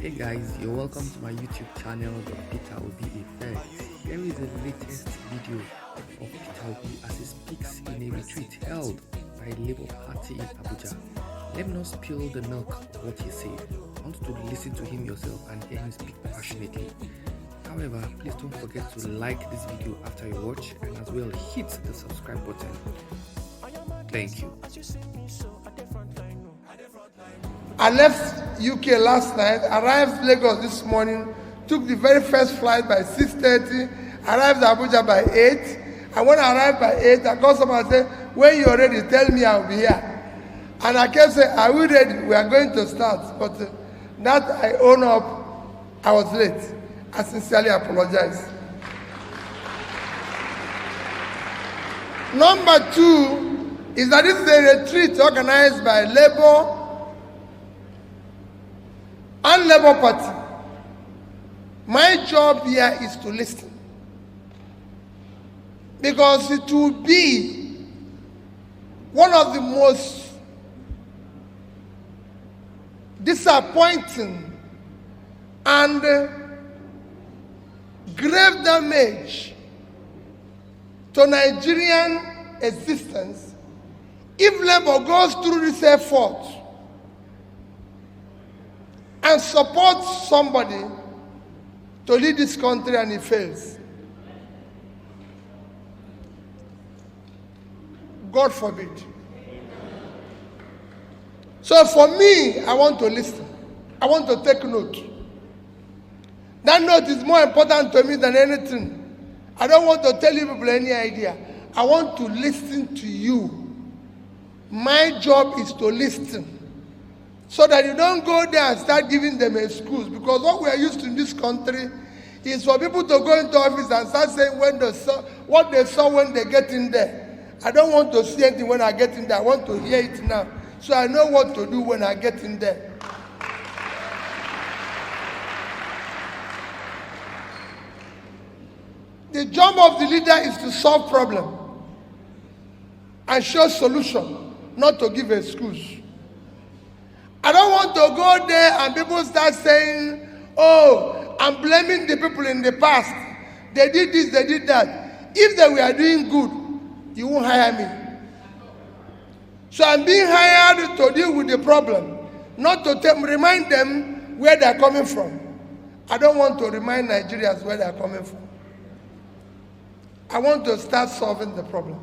Hey guys, you're welcome to my YouTube channel, The Peter Obi Effect. Here is the latest video of Peter Obi as he speaks in a retreat held by Labour Party in Abuja. Let me not spill the milk of what he said. I want you to listen to him yourself and hear him speak passionately. However, please don't forget to like this video after you watch and as well hit the subscribe button. Thank you. I left UK last night, arrived Lagos this morning, took the very first flight by 6:30, arrived Abuja by 8. And when I arrived by 8, I called someone and said, when you're ready, tell me I'll be here. And I kept saying, are we ready? We are going to start. But that I own up, I was late. I sincerely apologize. Number 2 is that this is a retreat organized by Labour and Labour Party. My job here is to listen, because it will be one of the most disappointing and grave damage to Nigerian existence if Labour goes through this effort and supports somebody to lead this country and he fails. God forbid. So for me, I want to listen. I want to take note. That note is more important to me than anything. I don't want to tell you people any idea. I want to listen to you. My job is to listen, so that you don't go there and start giving them excuse. Because what we are used to in this country is for people to go into office and start saying what they saw when they get in there. I don't want to see anything when I get in there. I want to hear it now, so I know what to do when I get in there. The job of the leader is to solve problem and show solution, not to give excuse. I don't want to go there and people start saying, oh, I'm blaming the people in the past. They did this, they did that. If they were doing good, you won't hire me. So I'm being hired to deal with the problem, not to remind them where they're coming from. I don't want to remind Nigerians where they're coming from. I want to start solving the problem.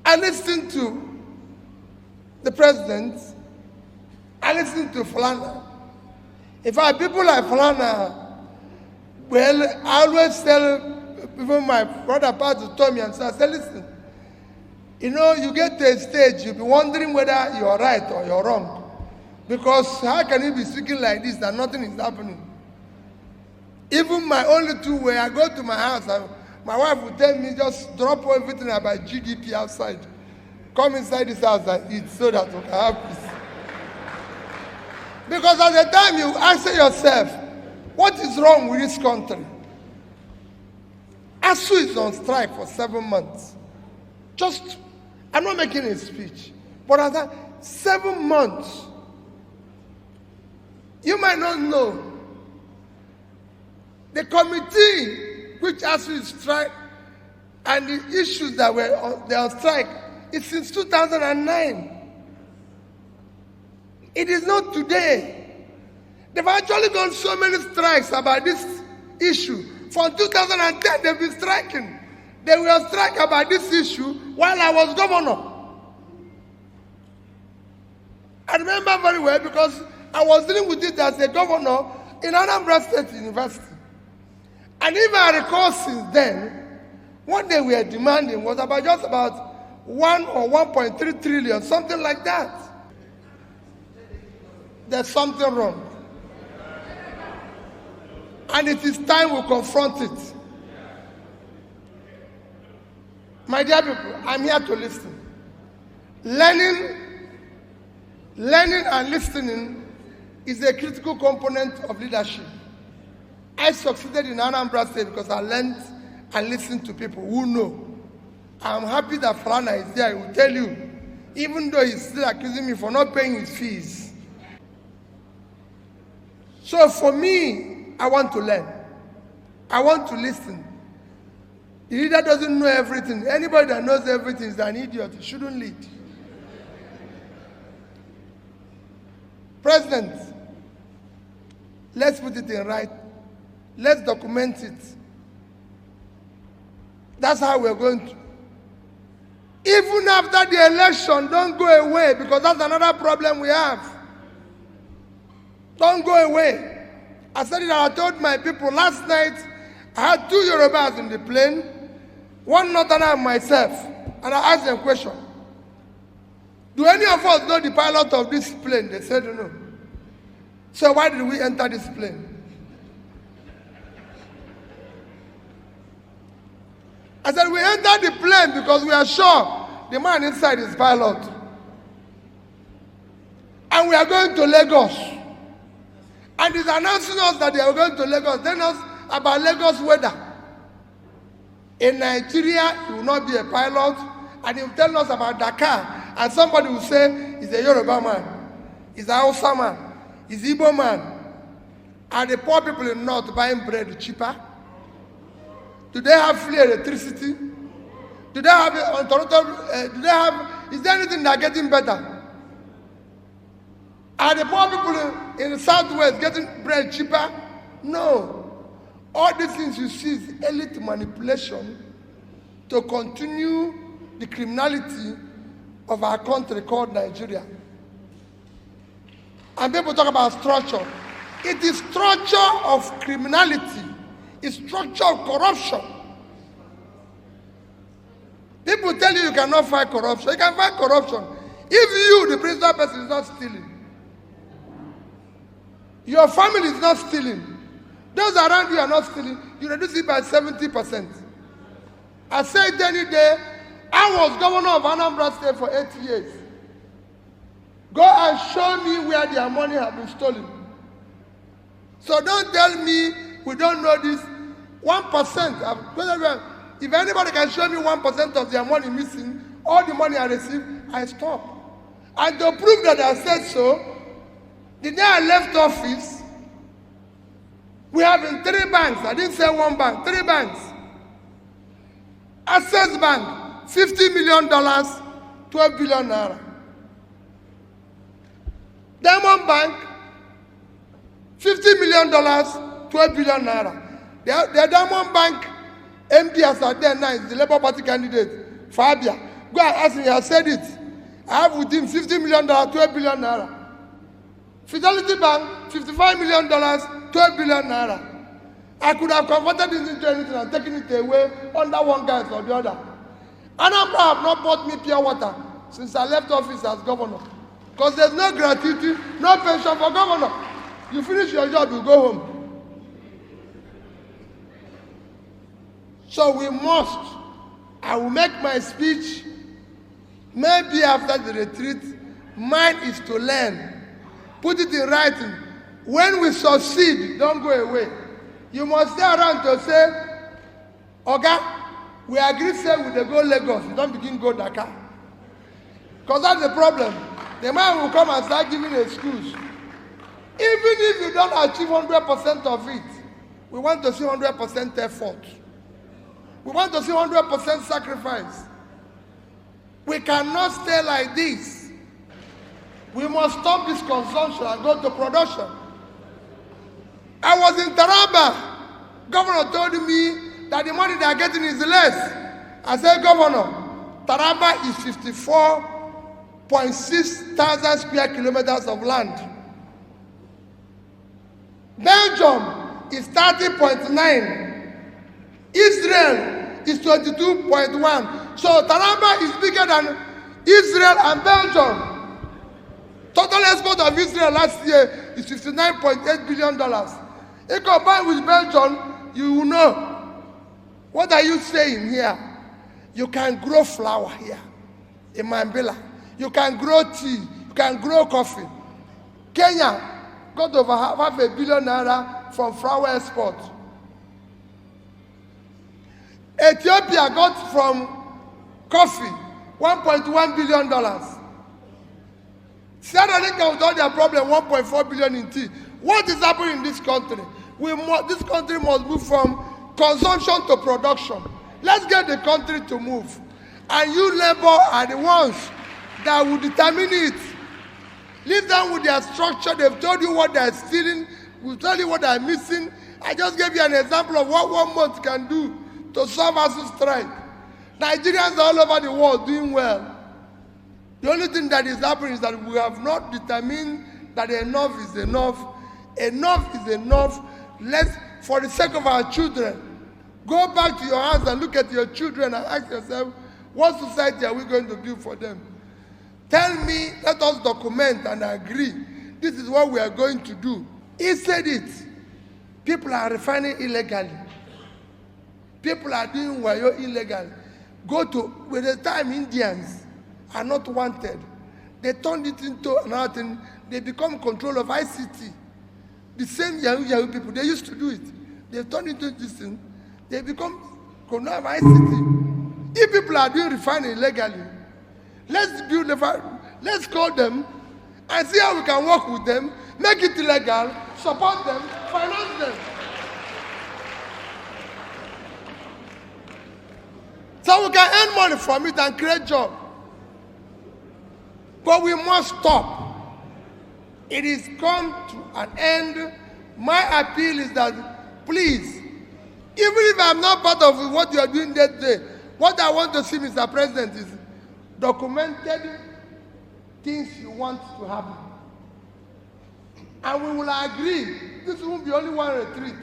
I listened to the president. I listened to Fulana. In fact, people like Fulana, well, I always tell even my brother Pastor Tommy and so I say, listen, you know, you get to a stage, you'll be wondering whether you're right or you're wrong. Because how can you be speaking like this and nothing is happening? Even my only two way, I go to my house, my wife would tell me, just drop everything about GDP outside. Come inside this house and eat so that we can have peace. Because at the time you answer yourself, what is wrong with this country? ASU is on strike for 7 months. I'm not making a speech, but at that 7 months, you might not know, the committee which ASU is strike and the issues that were on strike is since 2009. It is not today. They've actually done so many strikes about this issue. From 2010, they've been striking. They were striking about this issue while I was governor. I remember very well because I was dealing with it as a governor in Anambra State University. And if I recall since then, what they were demanding was just about 1 or 1.3 trillion, something like that. There's something wrong. And it is time we confront it. My dear people, I'm here to listen. Learning and listening is a critical component of leadership. I succeeded in Anambra State because I learned and listened to people who know. I'm happy that Fulana is there. He will tell you even though he's still accusing me for not paying his fees. So for me, I want to learn. I want to listen. The leader doesn't know everything. Anybody that knows everything is an idiot. He shouldn't lead. President, let's put it in right. Let's document it. That's how we're going to. Even after the election, don't go away, because that's another problem we have. Don't go away. I said it, I told my people last night. I had 2 Yorubas in the plane, one Northerner and myself, and I asked them a question. Do any of us know the pilot of this plane? They said no. So why did we enter this plane? I said, we entered the plane because we are sure the man inside is pilot. And we are going to Lagos. And he's announcing us that they are going to Lagos, telling us about Lagos weather. In Nigeria, he will not be a pilot, and he will tell us about Dakar. And somebody will say, he's a Yoruba man, he's a Hausa man, he's an Igbo man. Are the poor people in the north buying bread cheaper? Do they have free electricity? Do they have is there anything that are getting better? Are the poor people in the southwest getting bread cheaper? No. All these things you see is elite manipulation to continue the criminality of our country called Nigeria. And people talk about structure. It is structure of criminality. It's structure of corruption. People tell you cannot fight corruption. You can fight corruption if you, the principal person, is not stealing. Your family is not stealing. Those around you are not stealing. You reduce it by 70%. I said any day, I was governor of Anambra State for 8 years. Go and show me where their money has been stolen. So don't tell me we don't know this. 1%. If anybody can show me 1% of their money missing, all the money I receive, I stop. And to prove that I said so, the day I left office, we have in 3 banks. I didn't say 1 bank, 3 banks. Access Bank, $50 million, 12 billion naira. Diamond Bank, $50 million, 12 billion naira. The Diamond Bank MD as at then now is the Labour Party candidate, Fabia. Go and ask him, he has said it. I have with him $50 million, 12 billion naira. Fidelity Bank, $55 million, 12 billion naira. I could have converted this into anything and taken it away under one guy or the other. Anambra have not bought me pure water since I left office as governor. Because there's no gratuity, no pension for governor. You finish your job, you go home. So we must, I will make my speech, maybe after the retreat. Mine is to learn. Put it in writing. When we succeed, don't go away. You must stay around to say, Oga, we agree say we go Lagos, we don't begin go Dakar. Because that's the problem. The man will come and start giving excuse. Even if you don't achieve 100% of it, we want to see 100% effort. We want to see 100% sacrifice. We cannot stay like this. We must stop this consumption and go to production. I was in Taraba. Governor told me that the money they are getting is less. I said, Governor, Taraba is 54.6 thousand square kilometers of land. Belgium is 30.9. Israel is 22.1. So Taraba is bigger than Israel and Belgium. Total export of Israel last year is $59.8 billion. If combined with Belgium, you will know. What are you saying here? You can grow flour here in Mambila. You can grow tea. You can grow coffee. Kenya got over half a billion naira from flour export. Ethiopia got from coffee $1.1 billion. Sierra Leone with all their problem, 1.4 billion in tea. What is happening in this country? This country must move from consumption to production. Let's get the country to move. And you labor are the ones that will determine it. Leave them with their structure. They've told you what they're stealing. We've told you what they're missing. I just gave you an example of what 1 month can do to solve ASUU strike. Nigerians all over the world doing well. The only thing that is happening is that we have not determined that enough is enough. Enough is enough. Let's, for the sake of our children, go back to your house and look at your children and ask yourself, what society are we going to build for them? Tell me, let us document and agree. This is what we are going to do. He said it. People are refining illegally. People are doing wayo illegally. With the time Indians are not wanted, they turned it into another thing. They become control of ICT. The same Yahoo people, they used to do it. They turned into this thing. They become control of ICT. If people are doing refining illegally, let's call them and see how we can work with them, make it illegal, support them, finance them. So we can earn money from it and create jobs. But we must stop. It is come to an end. My appeal is that, please, even if I'm not part of what you are doing that day, what I want to see, Mr. President, is documented things you want to happen. And we will agree. This won't be only one retreat.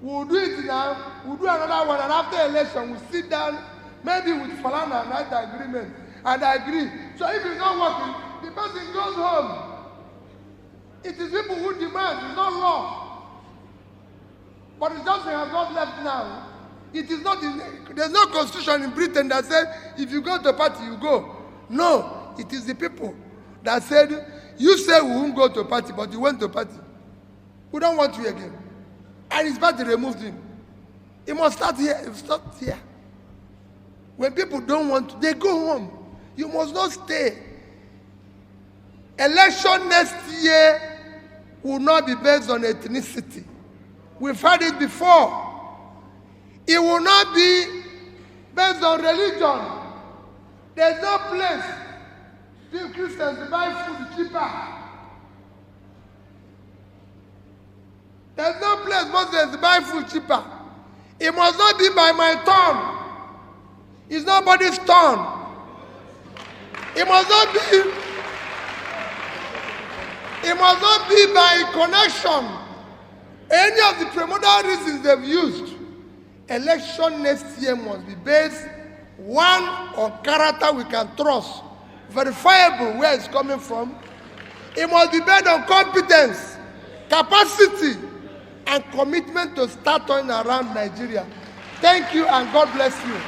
We'll do it now. We'll do another one. And after election, we'll sit down, maybe with Falana and write the agreement. And agree. So if it's not working, the person goes home. It is people who demand. It's not law. But it's just we have not left now. It is not there's no constitution in Britain that said if you go to a party, you go. No, it is the people that said, you say we won't go to a party, but you went to a party. We don't want you again. And his party removed him. It must start here. It starts here. When people don't want to, they go home. You must not stay. Election next year will not be based on ethnicity. We've had it before. It will not be based on religion. There's no place for Christians to buy food cheaper. There's no place Muslims to buy food cheaper. It must not be by my turn. It's nobody's turn. It must not be by connection. Any of the primordial reasons they've used. Election next year must be based, one, on character we can trust, verifiable where it's coming from. It must be based on competence, capacity, and commitment to start turning around Nigeria. Thank you and God bless you.